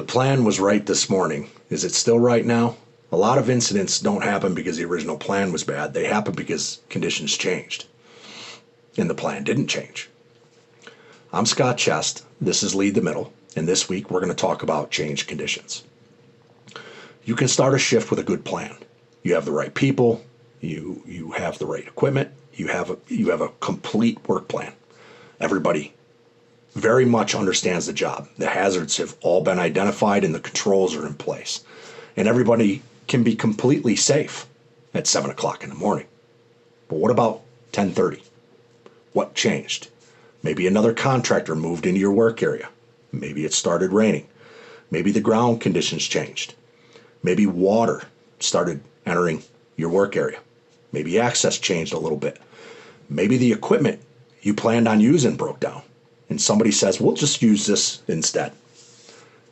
plan was right this morning. Is it still right now? A lot of incidents don't happen because the original plan was bad. They happen because conditions changed and the plan didn't change. I'm Scott Chest. This is Lead the Middle. And this week we're going to talk about changed conditions. You can start a shift with a good plan. You have the right people. You have the right equipment. You have a complete work plan. Everybody very much understands the job. The hazards have all been identified and the controls are in place. And everybody can be completely safe at 7 o'clock in the morning. But what about 10:30? What changed? Maybe another contractor moved into your work area. Maybe it started raining. Maybe the ground conditions changed. Maybe water started entering your work area. Maybe access changed a little bit. Maybe the equipment you planned on using broke down. And somebody says, we'll just use this instead.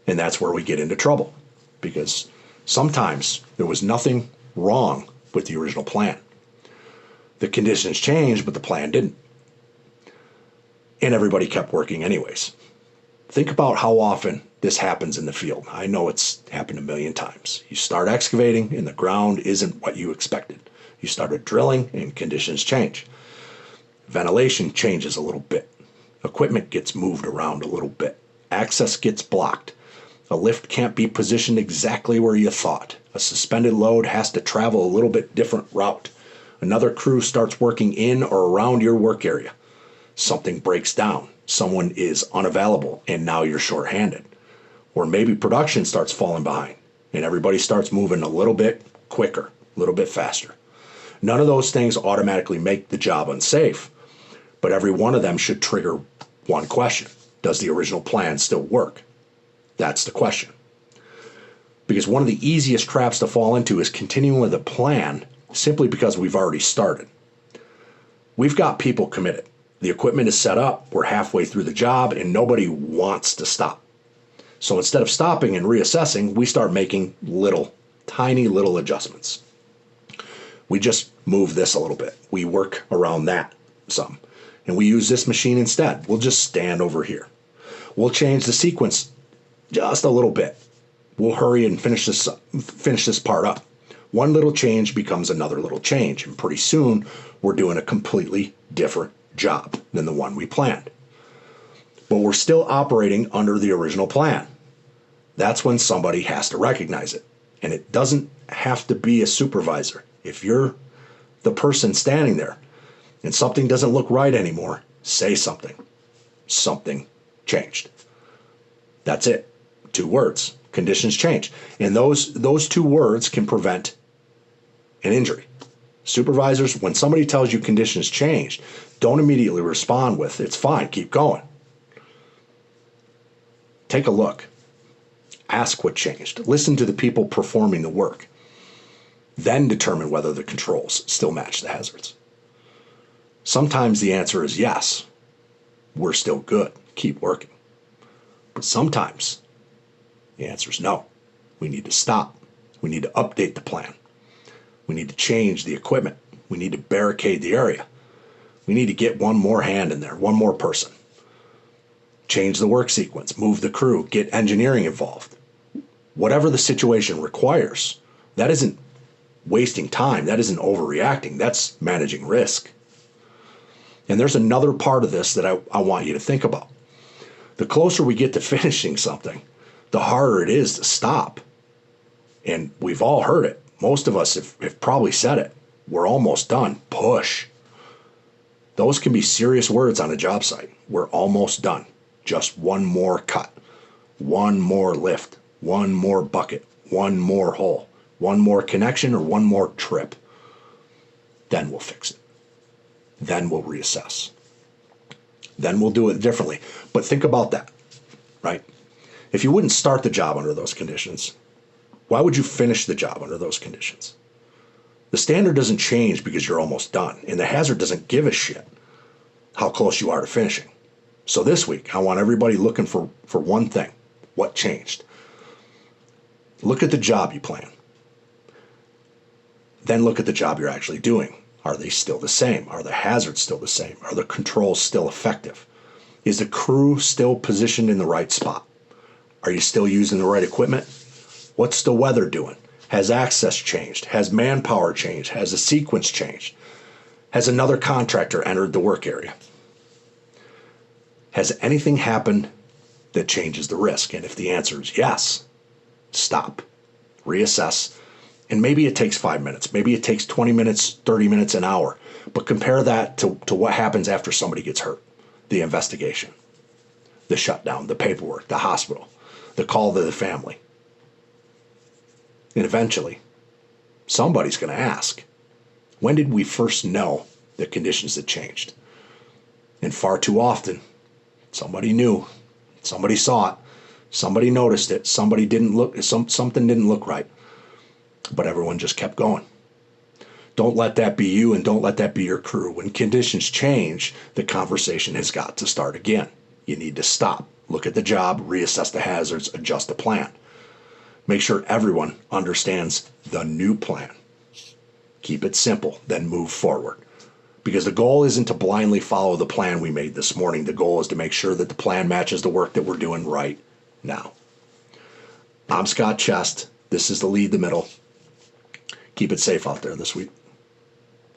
And that's where we get into trouble. Because sometimes there was nothing wrong with the original plan. The conditions changed, but the plan didn't. And everybody kept working anyways. Think about how often this happens in the field. I know it's happened a million times. You start excavating and the ground isn't what you expected. You started drilling and conditions change. Ventilation changes a little bit. Equipment gets moved around a little bit. Access gets blocked. A lift can't be positioned exactly where you thought. A suspended load has to travel a little bit different route. Another crew starts working in or around your work area. Something breaks down. Someone is unavailable and now you're shorthanded. Or maybe production starts falling behind and everybody starts moving a little bit quicker, a little bit faster. None of those things automatically make the job unsafe, but every one of them should trigger one question. Does the original plan still work? That's the question. Because one of the easiest traps to fall into is continuing with a plan simply because we've already started. We've got people committed. The equipment is set up, we're halfway through the job, and nobody wants to stop. So instead of stopping and reassessing, we start making tiny little adjustments. We just move this a little bit. We work around that some. And we use this machine instead. We'll just stand over here. We'll change the sequence just a little bit. We'll hurry and finish this part up. One little change becomes another little change, and pretty soon we're doing a completely different job than the one we planned. But we're still operating under the original plan. That's when somebody has to recognize it. And it doesn't have to be a supervisor. If you're the person standing there and something doesn't look right anymore, say something. Something changed. That's it. 2 words. Conditions change. And those 2 words can prevent an injury. Supervisors, when somebody tells you conditions changed, don't immediately respond with, it's fine, keep going. Take a look. Ask what changed. Listen to the people performing the work. Then determine whether the controls still match the hazards. Sometimes the answer is yes, we're still good, keep working. But sometimes the answer is no, we need to stop. We need to update the plan. We need to change the equipment. We need to barricade the area. We need to get one more hand in there, one more person. Change the work sequence, move the crew, get engineering involved. Whatever the situation requires, that isn't wasting time. That isn't overreacting. That's managing risk. And there's another part of this that I want you to think about. The closer we get to finishing something, the harder it is to stop. And we've all heard it. Most of us have probably said it. We're almost done. Push. Those can be serious words on a job site. We're almost done. Just one more cut, one more lift, one more bucket, one more hole, one more connection, or one more trip. Then we'll fix it. Then we'll reassess. Then we'll do it differently. But think about that, right? If you wouldn't start the job under those conditions, why would you finish the job under those conditions? The standard doesn't change because you're almost done, and the hazard doesn't give a shit how close you are to finishing. So this week, I want everybody looking for one thing. What changed? Look at the job you plan. Then look at the job you're actually doing. Are they still the same? Are the hazards still the same? Are the controls still effective? Is the crew still positioned in the right spot? Are you still using the right equipment? What's the weather doing? Has access changed? Has manpower changed? Has the sequence changed? Has another contractor entered the work area? Has anything happened that changes the risk? And if the answer is yes, stop, reassess, and maybe it takes 5 minutes. Maybe it takes 20 minutes, 30 minutes, an hour. But compare that to what happens after somebody gets hurt. The investigation, the shutdown, the paperwork, the hospital, the call to the family. And eventually, somebody's going to ask, when did we first know that conditions had changed? And far too often, somebody knew, somebody saw it, somebody noticed it, somebody didn't look, something didn't look right, but everyone just kept going. Don't let that be you, and don't let that be your crew. When conditions change, the conversation has got to start again. You need to stop, look at the job, reassess the hazards, adjust the plan. Make sure everyone understands the new plan. Keep it simple, then move forward. Because the goal isn't to blindly follow the plan we made this morning. The goal is to make sure that the plan matches the work that we're doing right now. I'm Scott Chest. This is the Lead the Middle. Keep it safe out there this week.